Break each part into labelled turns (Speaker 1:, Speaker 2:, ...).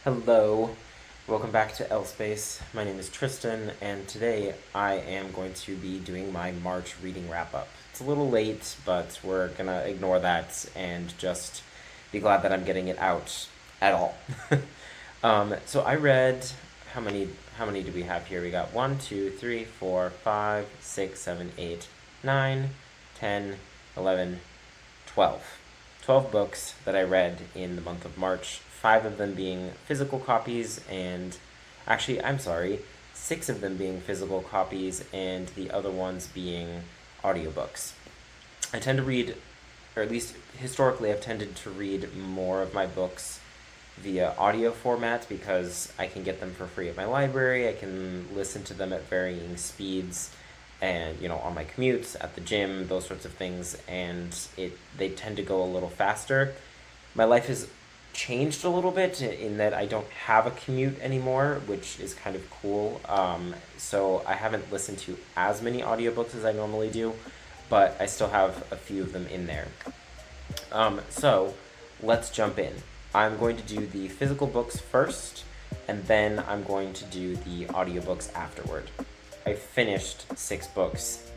Speaker 1: Hello, welcome back to L Space. My name is Tristan, and today I am going to be doing my March reading wrap up. It's a little late, but we're gonna ignore that and just be glad that I'm getting it out at all. So I read how many? How many do we have here? We got 1, 2, 3, 4, 5, 6, 7, 8, 9, 10, 11, 12. 12 books that I read in the month of March, 5 of them being physical copies, and actually, I'm sorry, 6 of them being physical copies, and the other ones being audiobooks. I tend to read, or at least historically, I've tended to read more of my books via audio format because I can get them for free at my library. I can listen to them at varying speeds and on my commutes, at the gym, those sorts of things, and they tend to go a little faster. My life has changed a little bit in that I don't have a commute anymore, which is kind of cool. So I haven't listened to as many audiobooks as I normally do, but I still have a few of them in there. So let's jump in. I'm going to do the physical books first, and then I'm going to do the audiobooks afterward. I finished 6 books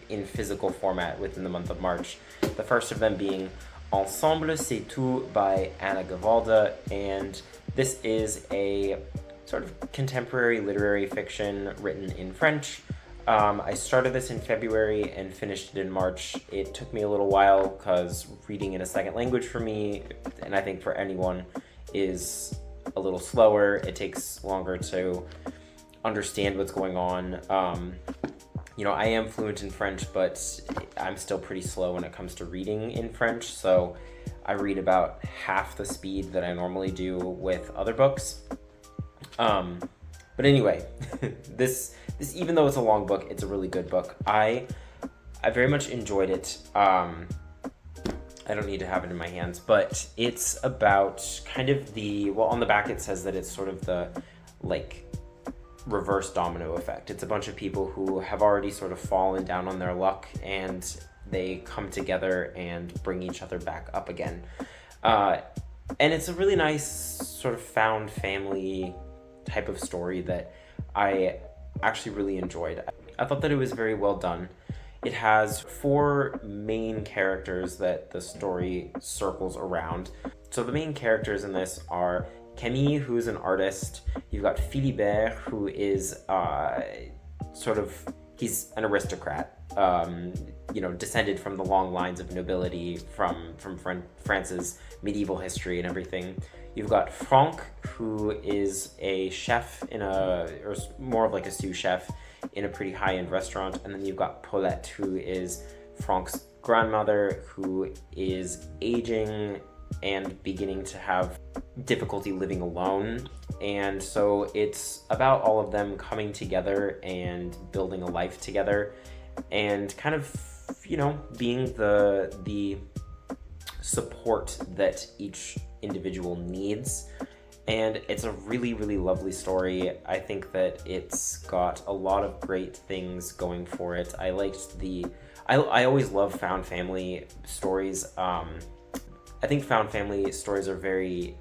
Speaker 1: in physical format within the month of March. The first of them being Ensemble, c'est tout by Anna Gavalda, and this is a sort of contemporary literary fiction written in French. I started this in February and finished it in March. It took me a little while because reading in a second language for me, and I think for anyone, is a little slower. It takes longer to understand what's going on. I am fluent in French, but I'm still pretty slow when it comes to reading in French, so I read about half the speed that I normally do with other books. But anyway, this even though it's a long book, it's a really good book. I very much enjoyed it. I don't need to have it in my hands, but it's about kind of on the back it says that it's sort of the reverse domino effect. It's a bunch of people who have already sort of fallen down on their luck and they come together and bring each other back up again. And it's a really nice sort of found family type of story that I actually really enjoyed. I thought that it was very well done. It has 4 main characters that the story circles around. So the main characters in this are Camille, who is an artist. You've got Philibert, who is he's an aristocrat, descended from the long lines of nobility from France's medieval history and everything. You've got Franck, who is a chef or more of like a sous chef in a pretty high-end restaurant. And then you've got Paulette, who is Franck's grandmother, who is aging and beginning to have difficulty living alone. And so it's about all of them coming together and building a life together and kind of, being the support that each individual needs. And it's a really, really lovely story. I think that it's got a lot of great things going for it. I always love found family stories. I think found family stories are very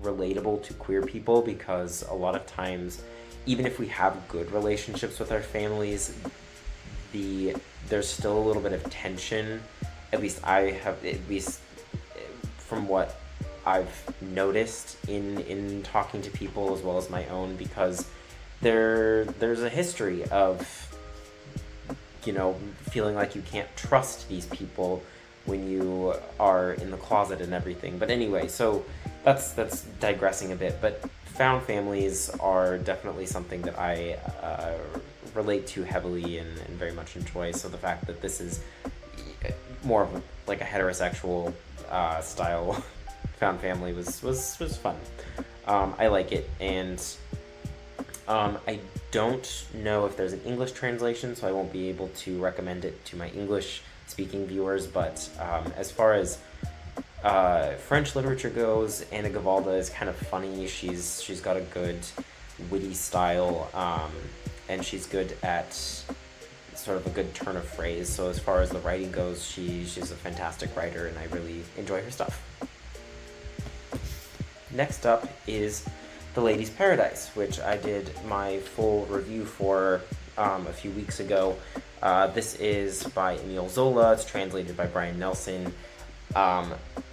Speaker 1: relatable to queer people because a lot of times, even if we have good relationships with our families, there's still a little bit of tension. At least from what I've noticed in talking to people as well as my own, because there's a history of feeling like you can't trust these people when you are in the closet and everything. But anyway, so that's digressing a bit, but found families are definitely something that I relate to heavily and very much enjoy. So the fact that this is more of like a heterosexual style found family was fun. I like it, and I don't know if there's an English translation, so I won't be able to recommend it to my English speaking viewers, but as far as French literature goes, Anna Gavalda is kind of funny. She's got a good witty style, and she's good at sort of a good turn of phrase. So as far as the writing goes, she's a fantastic writer, and I really enjoy her stuff. Next up is The Lady's Paradise, which I did my full review for a few weeks ago. This is by Emile Zola. It's translated by Brian Nelson.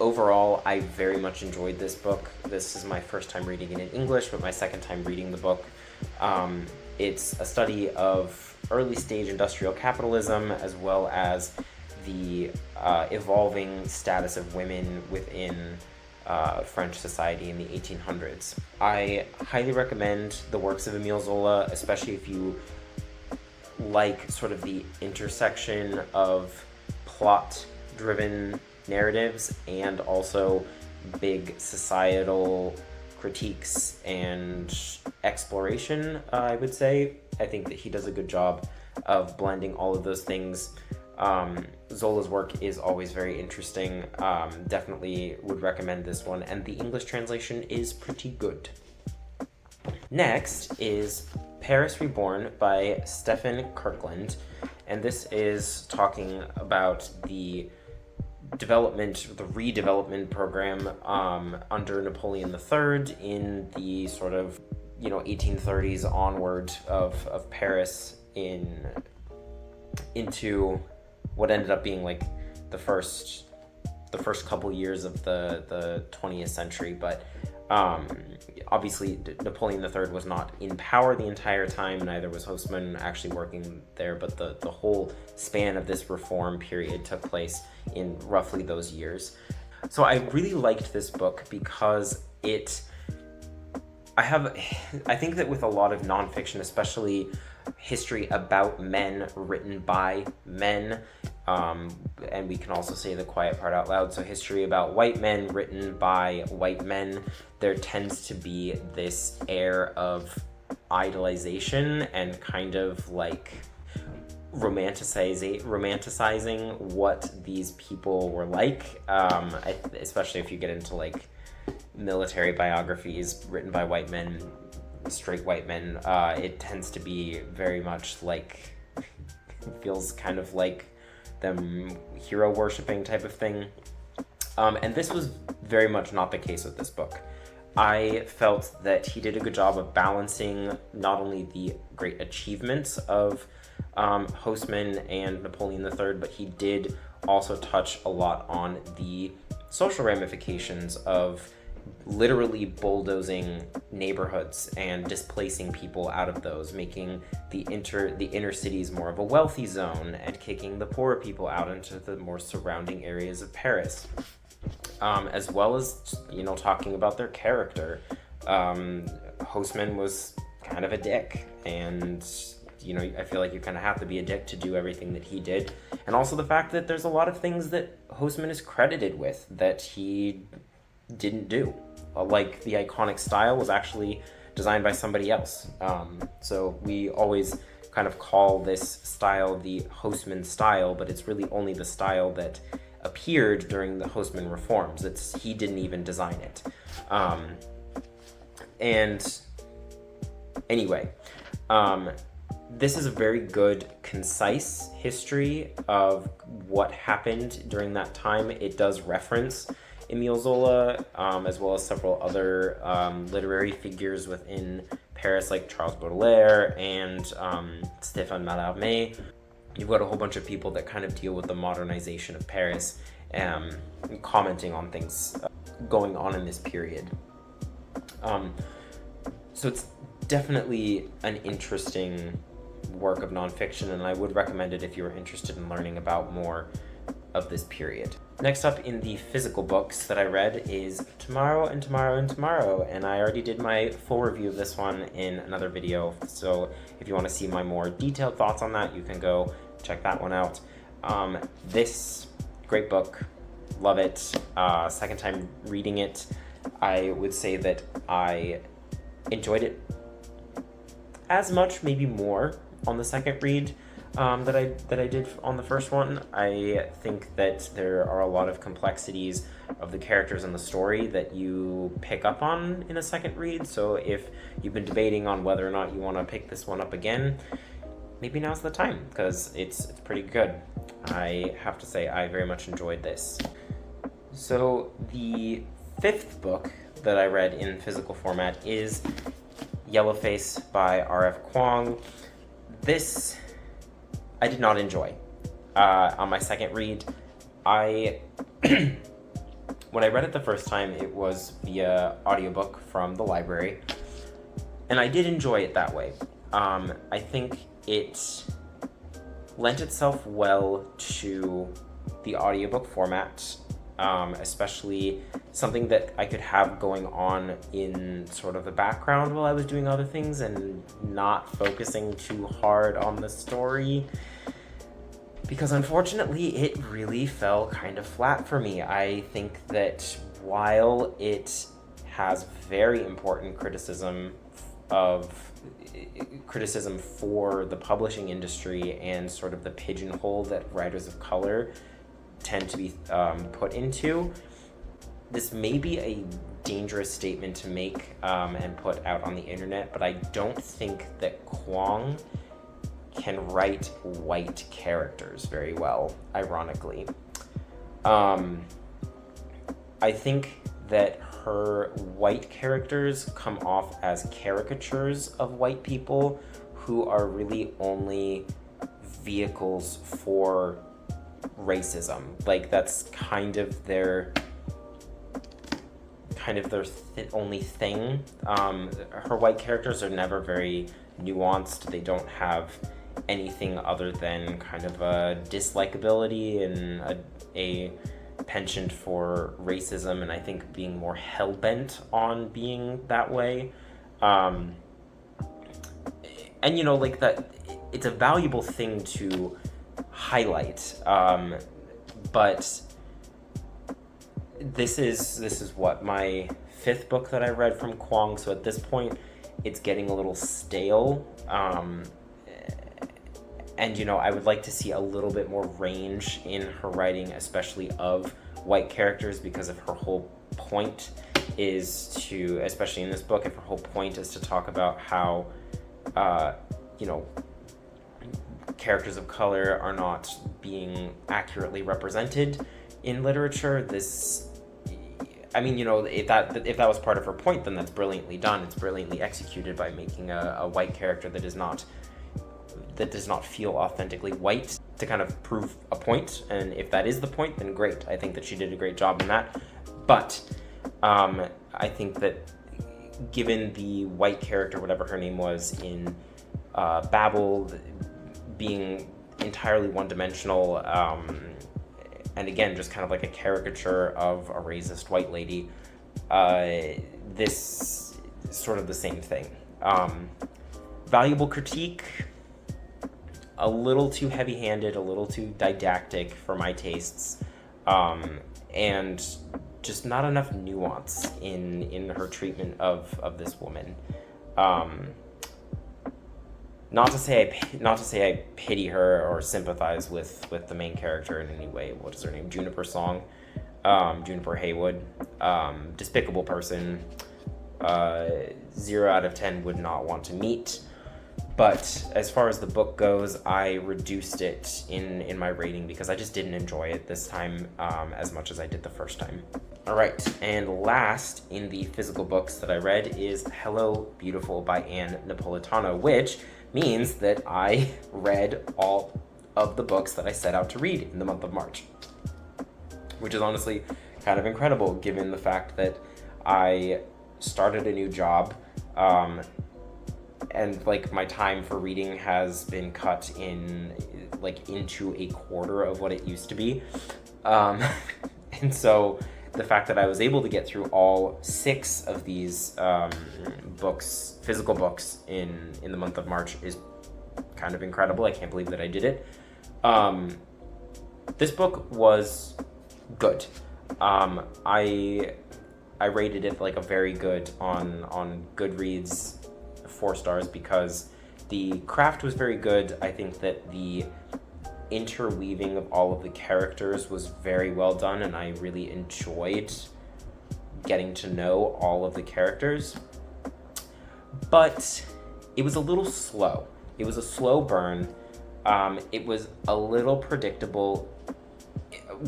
Speaker 1: Overall, I very much enjoyed this book. This is my first time reading it in English, but my second time reading the book. It's a study of early stage industrial capitalism, as well as the evolving status of women within French society in the 1800s. I highly recommend the works of Emile Zola, especially if you like sort of the intersection of plot-driven narratives and also big societal critiques and exploration, I would say. I think that he does a good job of blending all of those things. Zola's work is always very interesting. Definitely would recommend this one, and the English translation is pretty good. Next is Paris Reborn by Stephen Kirkland, and this is talking about the redevelopment program under Napoleon III in the sort of 1830s onward of Paris into what ended up being like the first couple years of the 20th century. But obviously Napoleon III was not in power the entire time, neither was Haussmann actually working there, but the whole span of this reform period took place in roughly those years. So I really liked this book because I think that with a lot of nonfiction, especially history about men written by men, and we can also say the quiet part out loud, so history about white men written by white men, there tends to be this air of idolization and kind of like romanticizing what these people were like, especially if you get into like military biographies written by white men, straight white men. It tends to be very much like, feels kind of like them hero worshipping type of thing. And this was very much not the case with this book. I felt that he did a good job of balancing not only the great achievements of Haussmann and Napoleon III, but he did also touch a lot on the social ramifications of literally bulldozing neighborhoods and displacing people out of those, making the inner cities more of a wealthy zone and kicking the poorer people out into the more surrounding areas of Paris, as well as talking about their character. Haussmann was kind of a dick, and I feel like you kind of have to be a dick to do everything that he did, and also the fact that there's a lot of things that Haussmann is credited with that he didn't do. Like the iconic style was actually designed by somebody else. So we always kind of call this style the Haussmann style, but it's really only the style that appeared during the Haussmann reforms. He didn't even design it. And anyway, this is a very good, concise history of what happened during that time. It does reference Emile Zola, as well as several other literary figures within Paris, like Charles Baudelaire and Stéphane Mallarmé. You've got a whole bunch of people that kind of deal with the modernization of Paris, commenting on things going on in this period. So it's definitely an interesting work of nonfiction, and I would recommend it if you were interested in learning about more of this period. Next up in the physical books that I read is Tomorrow and Tomorrow and Tomorrow, and I already did my full review of this one in another video, so if you want to see my more detailed thoughts on that, you can go check that one out. This great book, love it. Second time reading it, I would say that I enjoyed it as much, maybe more, on the second read that I did on the first one. I think that there are a lot of complexities of the characters and the story that you pick up on in a second read. So if you've been debating on whether or not you want to pick this one up again, maybe now's the time, because it's pretty good. I have to say I very much enjoyed this. So the fifth book that I read in physical format is Yellowface by R.F. Kuang. This I did not enjoy. On my second read, when I read it the first time, it was via audiobook from the library, and I did enjoy it that way. I think it lent itself well to the audiobook format, especially something that I could have going on in sort of the background while I was doing other things and not focusing too hard on the story. Because unfortunately, it really fell kind of flat for me. I think that while it has very important criticism for the publishing industry and sort of the pigeonhole that writers of color tend to be put into, this may be a dangerous statement to make and put out on the internet, but I don't think that Kuang can write white characters very well, ironically. I think that her white characters come off as caricatures of white people who are really only vehicles for racism. Like, that's kind of their only thing. Her white characters are never very nuanced. They don't have anything other than kind of a dislikability and a penchant for racism, and I think being more hell-bent on being that way. And like that, it's a valuable thing to highlight, but this is what, my fifth book that I read from Kuang, so at this point it's getting a little stale. And I would like to see a little bit more range in her writing, especially of white characters, because if her whole point is to, especially in this book, if her whole point is to talk about how, characters of color are not being accurately represented in literature, if that was part of her point, then that's brilliantly done. It's brilliantly executed by making a white character that does not feel authentically white to kind of prove a point. And if that is the point, then great. I think that she did a great job in that. But I think that given the white character, whatever her name was in Babel, being entirely one-dimensional, and again, just kind of like a caricature of a racist white lady, this is sort of the same thing. Valuable critique, a little too heavy-handed, a little too didactic for my tastes, and just not enough nuance in her treatment of this woman. Not to say I pity her or sympathize with the main character in any way. What is her name? Juniper Haywood. Despicable person. 0 out of 10 would not want to meet. But as far as the book goes, I reduced it in my rating because I just didn't enjoy it this time as much as I did the first time. All right, and last in the physical books that I read is Hello, Beautiful by Anne Napolitano, which means that I read all of the books that I set out to read in the month of March, which is honestly kind of incredible given the fact that I started a new job, and like my time for reading has been cut into a quarter of what it used to be, and so the fact that I was able to get through all 6 of these books, physical books, in the month of March is kind of incredible. I can't believe that I did it. This book was good. I rated it like a very good on Goodreads, 4 stars, because the craft was very good. I think that the interweaving of all of the characters was very well done, and I really enjoyed getting to know all of the characters. But it was a little slow. It was a slow burn. It was a little predictable,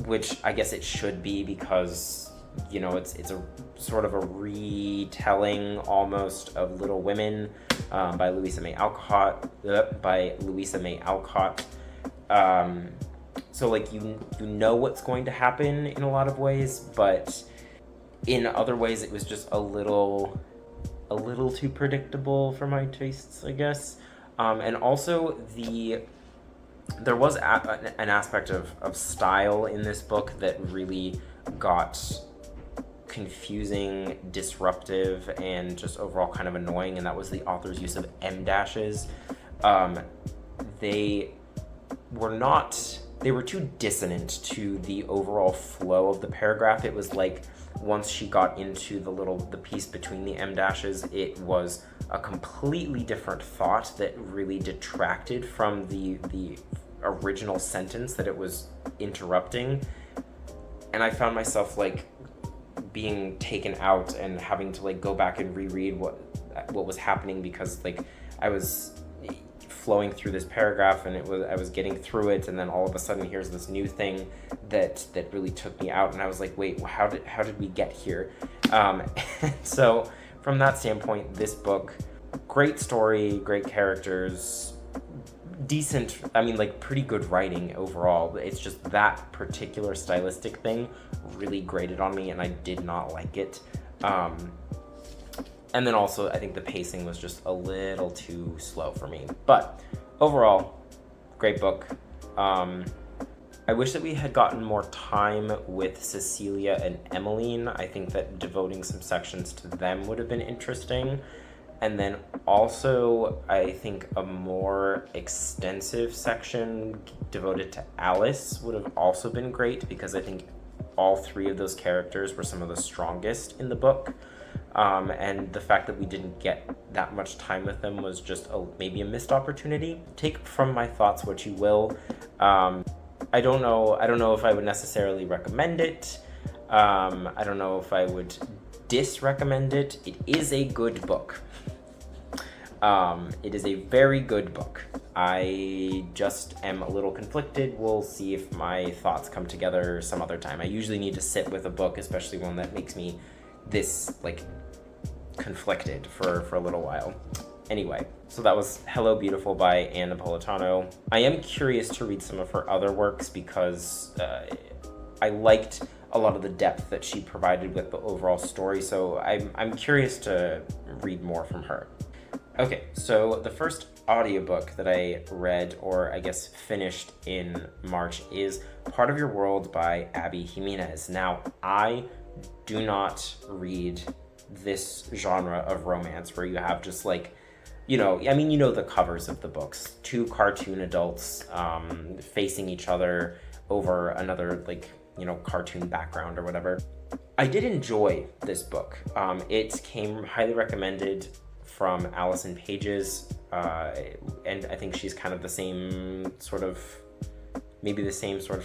Speaker 1: which I guess it should be because, it's a sort of a retelling almost of Little Women by Louisa May Alcott. So like you know what's going to happen in a lot of ways, but in other ways it was just a little too predictable for my tastes, I guess. And also there was an aspect of style in this book that really got confusing, disruptive, and just overall kind of annoying, and that was the author's use of em dashes. They were too dissonant to the overall flow of the paragraph. It was like once she got into the piece between the em dashes, it was a completely different thought that really detracted from the original sentence that it was interrupting. And I found myself like being taken out and having to like go back and reread what was happening, because like I was flowing through this paragraph and I was getting through it, and then all of a sudden here's this new thing that really took me out, and I was like, wait, how did we get here? So from that standpoint, this book, great story, great characters, decent, I mean, like pretty good writing overall. It's just that particular stylistic thing really grated on me, and I did not like it. And then also, I think the pacing was just a little too slow for me. But overall, great book. I wish that we had gotten more time with Cecilia and Emmeline. I think that devoting some sections to them would have been interesting. And then also, I think a more extensive section devoted to Alice would have also been great, because I think all three of those characters were some of the strongest in the book. And the fact that we didn't get that much time with them was just maybe a missed opportunity. Take from my thoughts what you will. I don't know if I would necessarily recommend it. I don't know if I would disrecommend it. It is a good book. It is a very good book. I just am a little conflicted. We'll see if my thoughts come together some other time. I usually need to sit with a book, especially one that makes me this like conflicted for a little while. Anyway, so that was Hello Beautiful by Ann Napolitano. I am curious to read some of her other works, because I liked a lot of the depth that she provided with the overall story, so I'm curious to read more from her. Okay, so the first audiobook that I read, or I guess finished in March, is Part of Your World by Abby Jimenez. Now, I do not read this genre of romance where you have just like, the covers of the books, two cartoon adults facing each other over another cartoon background or whatever. I did enjoy this book. It came highly recommended from Allison Pages, and I think she's kind of the same sort of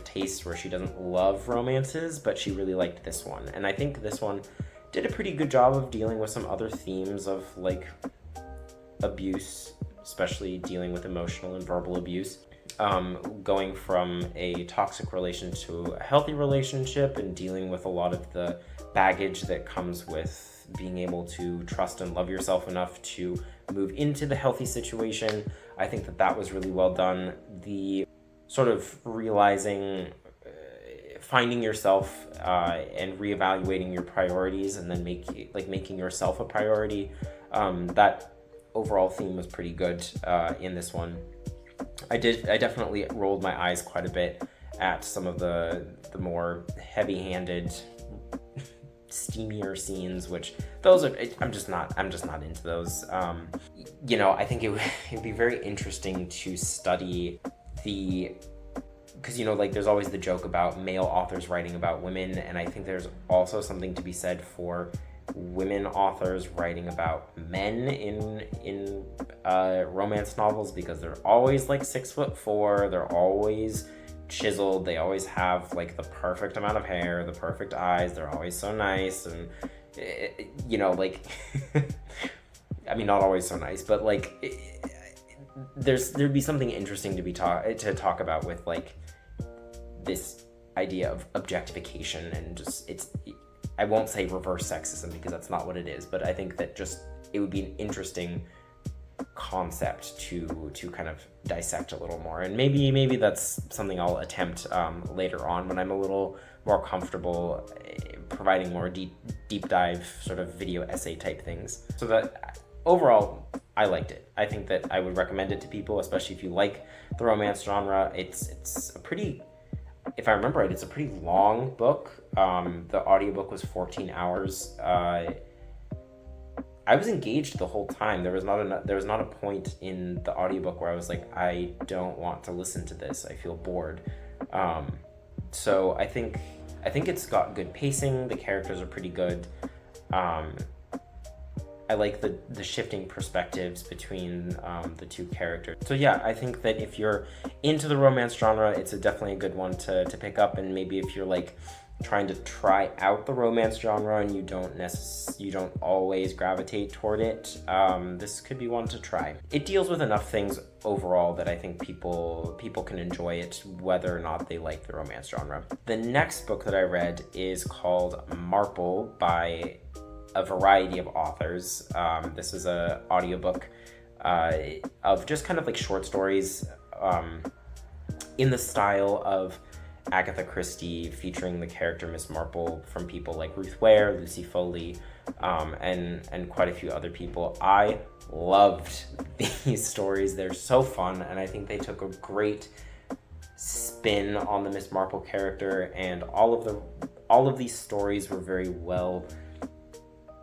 Speaker 1: taste, where she doesn't love romances, but she really liked this one. And I think this one did a pretty good job of dealing with some other themes of like abuse, especially dealing with emotional and verbal abuse, going from a toxic relation to a healthy relationship, and dealing with a lot of the baggage that comes with being able to trust and love yourself enough to move into the healthy situation. I think that was really well done. The sort of realizing, finding yourself and reevaluating your priorities, and then making yourself a priority. That overall theme was pretty good in this one. I definitely rolled my eyes quite a bit at some of the more heavy-handed, steamier scenes, which those are, I'm just not into those. I think it would be very interesting to study because there's always the joke about male authors writing about women, and I think there's also something to be said for women authors writing about men in romance novels, because they're always like 6'4", they're always chiseled, they always have like the perfect amount of hair, the perfect eyes, they're always so nice, and I mean, not always so nice, but there'd be something interesting to talk about with like this idea of objectification, and just I won't say reverse sexism because that's not what it is, but I think that just it would be an interesting concept to kind of dissect a little more, and maybe that's something I'll attempt later on when I'm a little more comfortable providing more deep dive sort of video essay type things. So that overall, I liked it. I think that I would recommend it to people, especially if you like the romance genre. It's a pretty, if I remember right, it's a pretty long book. The audiobook was 14 hours. I was engaged the whole time. There was not a point in the audiobook where I was like, I don't want to listen to this. I feel bored. So I think it's got good pacing. The characters are pretty good. I like the shifting perspectives between the two characters. So yeah, I think that if you're into the romance genre, it's definitely a good one to pick up. And maybe if you're like trying to try out the romance genre and you don't always gravitate toward it, this could be one to try. It deals with enough things overall that I think people can enjoy it whether or not they like the romance genre. The next book that I read is called Marple by a variety of authors. This is a audiobook of just kind of like short stories in the style of Agatha Christie, featuring the character Miss Marple from people like Ruth Ware, Lucy Foley, and quite a few other people. I loved these stories. They're so fun, and I think they took a great spin on the Miss Marple character, and all of these stories were very well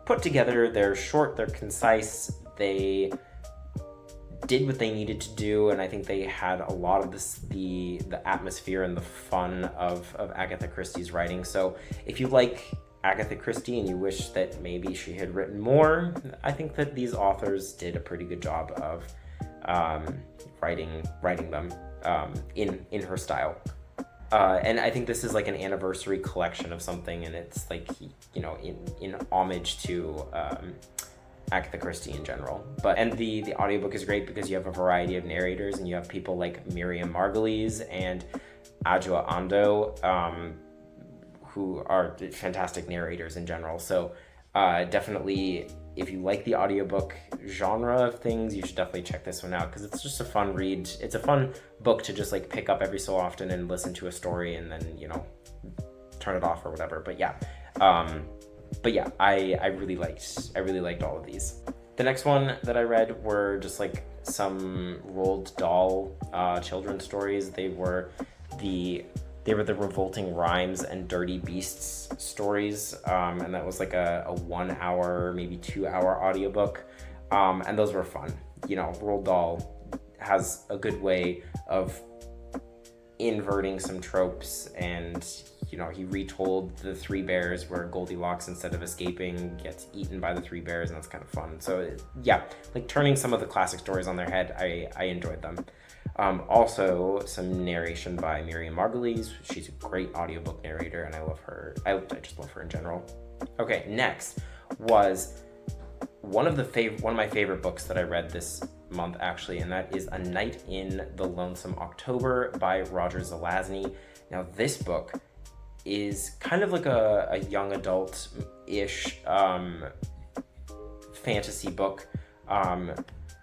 Speaker 1: put together. They're short, they're concise, they did what they needed to do, and I think they had a lot of the atmosphere and the fun of Agatha Christie's writing. So if you like Agatha Christie and you wish that maybe she had written more, I think that these authors did a pretty good job of writing them in her style. And I think this is like an anniversary collection of something, and it's like, you know, in homage to Agatha Christie in general. And the audiobook is great because you have a variety of narrators, and you have people like Miriam Margolyes and Adjoa Ando, who are fantastic narrators in general. So definitely, if you like the audiobook genre of things, you should definitely check this one out because it's just a fun read. It's a fun book to just like pick up every so often and listen to a story and then, you know, turn it off or whatever. But yeah, I really liked all of these. The next one that I read were just like some Roald Dahl children's stories. They were the Revolting Rhymes and Dirty Beasts stories, and that was like a 1 hour, maybe 2 hour audiobook, and those were fun. You know, Roald Dahl has a good way of inverting some tropes, and you know, he retold the Three Bears where Goldilocks, instead of escaping, gets eaten by the Three Bears, and that's kind of fun. So yeah, like turning some of the classic stories on their head, I enjoyed them. Also, some narration by Miriam Margolyes. She's a great audiobook narrator, and I love her. I just love her in general. Okay, next was one of my favorite books that I read this month, actually, and that is A Night in the Lonesome October by Roger Zelazny. Now, this book is kind of like a young adult-ish fantasy book.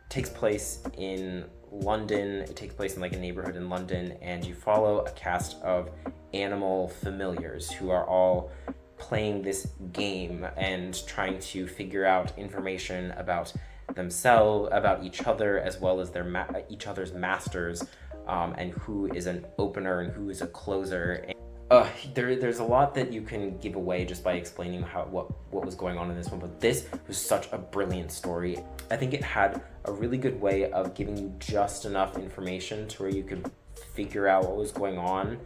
Speaker 1: Takes place in London. It takes place in like a neighborhood in London, and you follow a cast of animal familiars who are all playing this game and trying to figure out information about themselves, about each other, as well as each other's masters, and who is an opener and who is a closer. There's a lot that you can give away just by explaining what was going on in this one, but this was such a brilliant story. I think it had a really good way of giving you just enough information to where you could figure out what was going on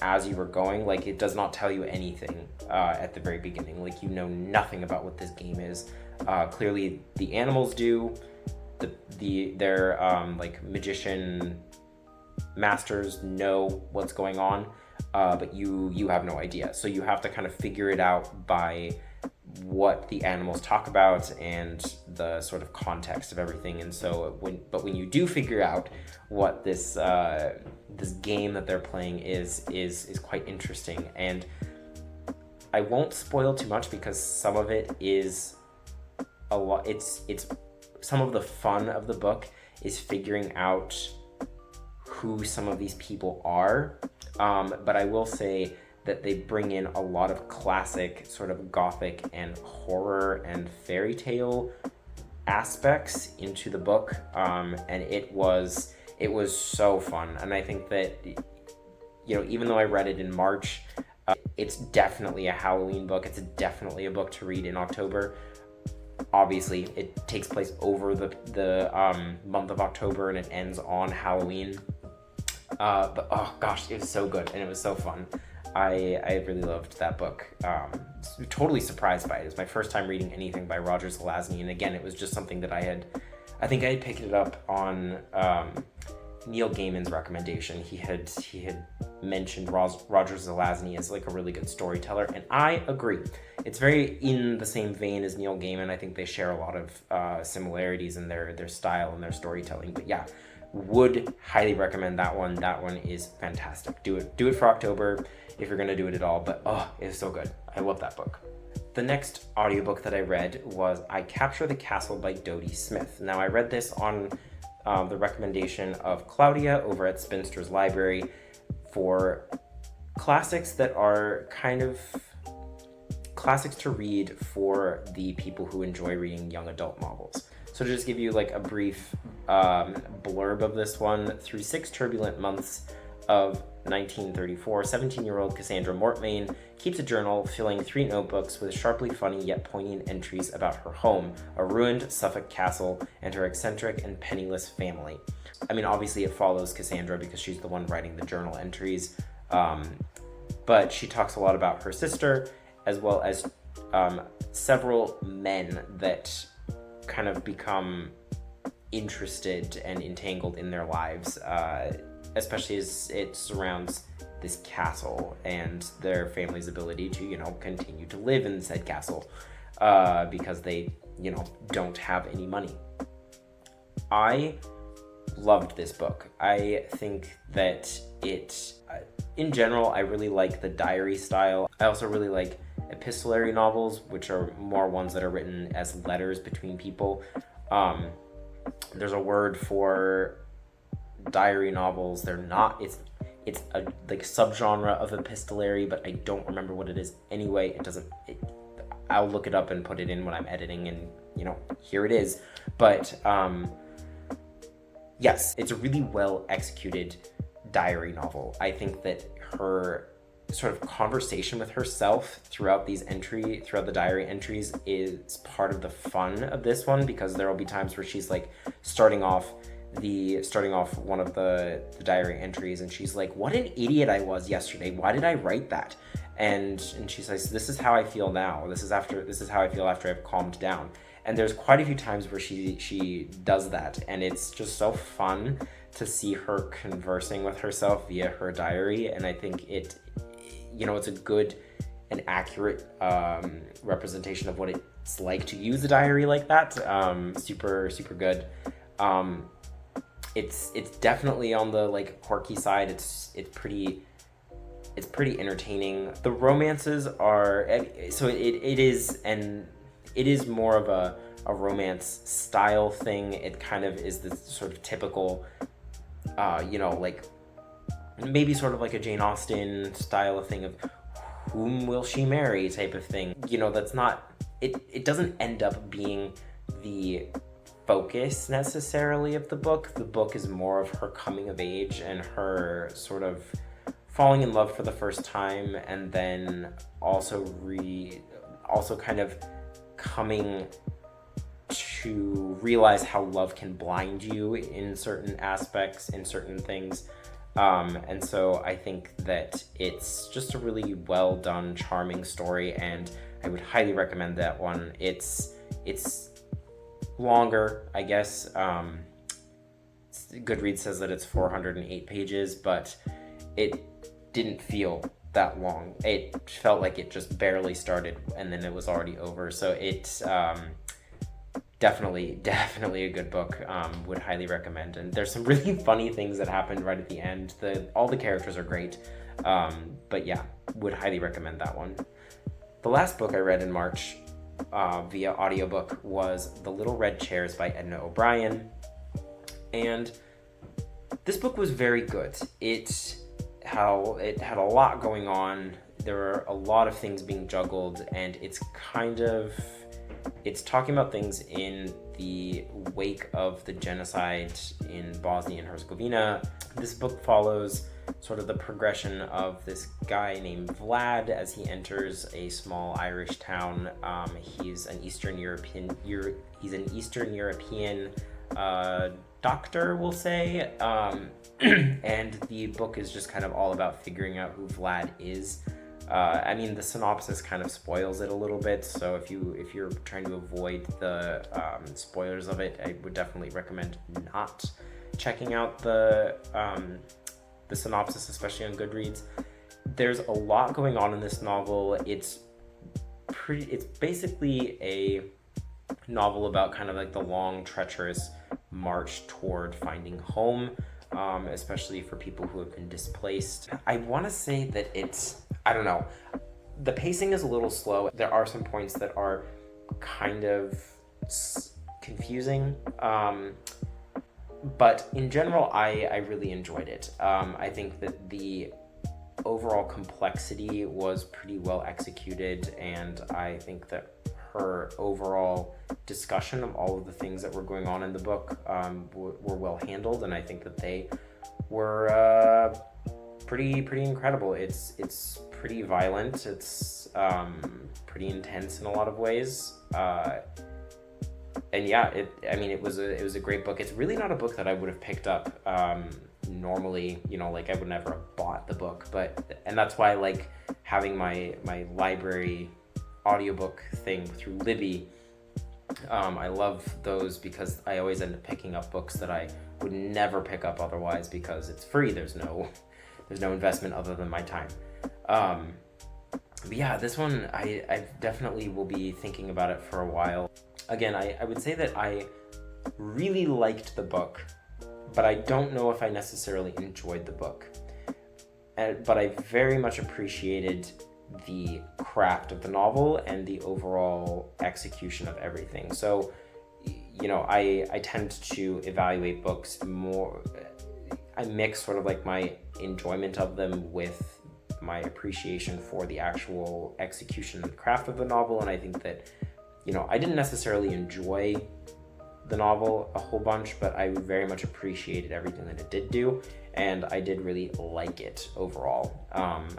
Speaker 1: as you were going. Like, it does not tell you anything at the very beginning. Like, you know nothing about what this game is. Clearly the animals do. Their like magician masters know what's going on, but you have no idea. So you have to kind of figure it out by what the animals talk about and the sort of context of everything. And so when you do figure out what this game that they're playing is quite interesting. And I won't spoil too much because some of it is a lot. It's some of the fun of the book is figuring out who some of these people are. But I will say that they bring in a lot of classic sort of gothic and horror and fairy tale aspects into the book. And it was so fun. And I think that, even though I read it in March, it's definitely a Halloween book. It's definitely a book to read in October. Obviously, it takes place over the month of October and it ends on Halloween. But oh gosh, it was so good and it was so fun. I really loved that book. Totally surprised by it. It was my first time reading anything by Roger Zelazny, and again, it was just something that I think I had picked it up on Neil Gaiman's recommendation. He had mentioned Roger Zelazny as like a really good storyteller, and I agree. It's very in the same vein as Neil Gaiman. I think they share a lot of similarities in their style and their storytelling. But yeah, would highly recommend that one. That one is fantastic. Do it for October if you're gonna do it at all. But oh, it's so good. I love that book. The next audiobook that I read was I Capture the Castle by Dodie Smith. Now I read this on the recommendation of Claudia over at Spinster's Library for classics that are kind of classics to read for the people who enjoy reading young adult novels. So to just give you like a brief blurb of this one, through 6 turbulent months of 1934, 17-year-old Cassandra Mortmain keeps a journal filling 3 notebooks with sharply funny yet poignant entries about her home, a ruined Suffolk castle, and her eccentric and penniless family. I mean, obviously it follows Cassandra because she's the one writing the journal entries, but she talks a lot about her sister as well as several men that kind of become interested and entangled in their lives, especially as it surrounds this castle and their family's ability to, continue to live in said castle, because they, don't have any money. I loved this book. I think that in general, I really like the diary style. I also really like epistolary novels, which are more ones that are written as letters between people. There's a word for diary novels. They're not, it's a like subgenre of epistolary, but I don't remember what it is anyway. I'll look it up and put it in when I'm editing, and here it is. But yes, it's a really well executed diary novel. I think that her sort of conversation with herself throughout the diary entries is part of the fun of this one, because there will be times where she's like starting off one of the diary entries and she's like, what an idiot I was yesterday, why did I write that? And she says, this is how I feel now, this is how I feel after I've calmed down. And there's quite a few times where she does that, and it's just so fun to see her conversing with herself via her diary. And I think it's a good and accurate representation of what it's like to use a diary like that. Super good. It's definitely on the like quirky side. It's pretty entertaining. The romances are, so it is more of a romance style thing. It kind of is the sort of typical like maybe sort of like a Jane Austen style of thing of whom will she marry type of thing. That's not, it doesn't end up being the focus necessarily of the book. The book is more of her coming of age and her sort of falling in love for the first time, and then also kind of coming to realize how love can blind you in certain aspects, in certain things. And so I think that it's just a really well done, charming story, and I would highly recommend that one. It's longer, I guess. Goodreads says that it's 408 pages, but it didn't feel that long. It felt like it just barely started and then it was already over. So it's definitely a good book. Would highly recommend. And there's some really funny things that happened right at the end. All the characters are great. But yeah, would highly recommend that one. The last book I read in March via audiobook was The Little Red Chairs by Edna O'Brien. And this book was very good. It had a lot going on. There were a lot of things being juggled, and it's talking about things in the wake of the genocide in Bosnia and Herzegovina. This book follows sort of the progression of this guy named Vlad as he enters a small Irish town. He's an Eastern European doctor, we'll say, and the book is just kind of all about figuring out who Vlad is. The synopsis kind of spoils it a little bit, so if you're trying to avoid the spoilers of it, I would definitely recommend not checking out the synopsis, especially on Goodreads. There's a lot going on in this novel. It's basically a novel about kind of like the long, treacherous march toward finding home, especially for people who have been displaced. I want to say that the pacing is a little slow. There are some points that are kind of confusing, but in general, I really enjoyed it. I think that the overall complexity was pretty well executed, and I think that her overall discussion of all of the things that were going on in the book were well handled, and I think that they were pretty incredible. It's pretty violent. It's pretty intense in a lot of ways. And yeah, it was a great book. It's really not a book that I would have picked up normally. I would never have bought the book, and that's why I like having my library audiobook thing through Libby. I love those because I always end up picking up books that I would never pick up otherwise because it's free. There's no investment other than my time. But yeah, this one I definitely will be thinking about it for a while. Again, I would say that I really liked the book, but I don't know if I necessarily enjoyed the book. But I very much appreciated the craft of the novel and the overall execution of everything. So, I tend to evaluate books more. I mix sort of like my enjoyment of them with my appreciation for the actual execution and craft of the novel. And I think that, I didn't necessarily enjoy the novel a whole bunch, but I very much appreciated everything that it did do, and I did really like it overall.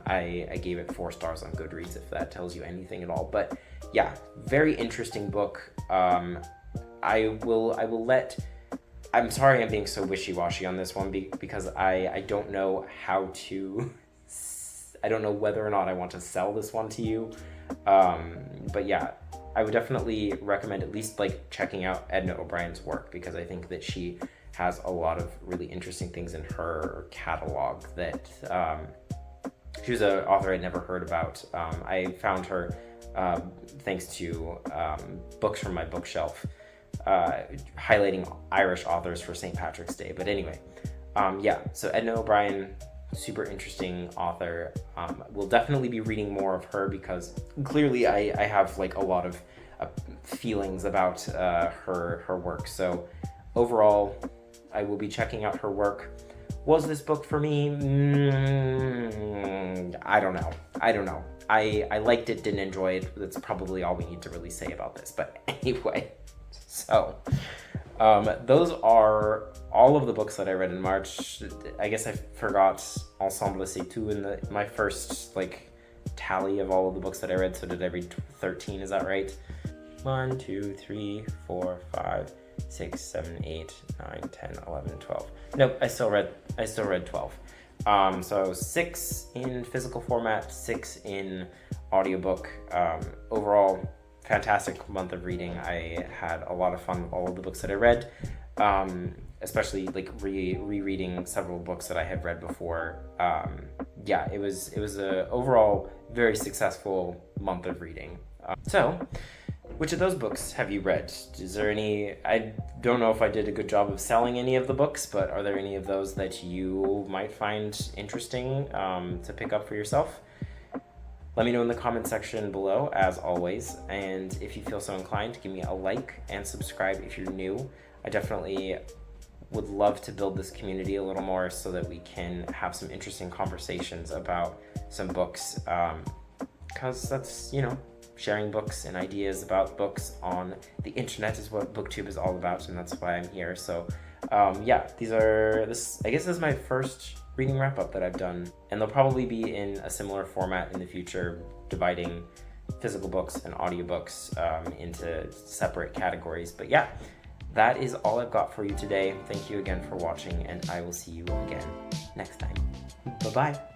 Speaker 1: I gave it 4 stars on Goodreads, if that tells you anything at all. But yeah, very interesting book. I'm sorry I'm being so wishy-washy on this one because I don't know I don't know whether or not I want to sell this one to you. But yeah, I would definitely recommend at least checking out Edna O'Brien's work, because I think that she has a lot of really interesting things in her catalog that she was an author I'd never heard about. I found her thanks to books from my bookshelf, highlighting Irish authors for St. Patrick's Day. But anyway, so Edna O'Brien, super interesting author. We'll definitely be reading more of her because clearly I have a lot of feelings about her work. So overall, I will be checking out her work. Was this book for me? I don't know. I liked it, didn't enjoy it. That's probably all we need to really say about this. But anyway, so those are all of the books that I read in March. I guess I forgot Ensemble in my first tally of all of the books that I read. So did I read 13? Is that right? 1, 2, 3, 4, 5, 6, 7, 8, 9, 10, 11, 12. Nope, I still read 12. So 6 in physical format, 6 in audiobook. Overall, fantastic month of reading. I had a lot of fun with all of the books that I read, especially rereading several books that I had read before. It was a overall very successful month of reading. So which of those books have you read? Is there any? I don't know if I did a good job of selling any of the books, but are there any of those that you might find interesting to pick up for yourself? Let me know in the comment section below, as always, and if you feel so inclined, give me a like and subscribe if you're new. I definitely would love to build this community a little more so that we can have some interesting conversations about some books, because that's, sharing books and ideas about books on the internet is what BookTube is all about, and that's why I'm here. So yeah, I guess this is my first reading wrap up that I've done, and they'll probably be in a similar format in the future, dividing physical books and audiobooks into separate categories. But yeah, that is all I've got for you today. Thank you again for watching, and I will see you again next time. Bye-bye.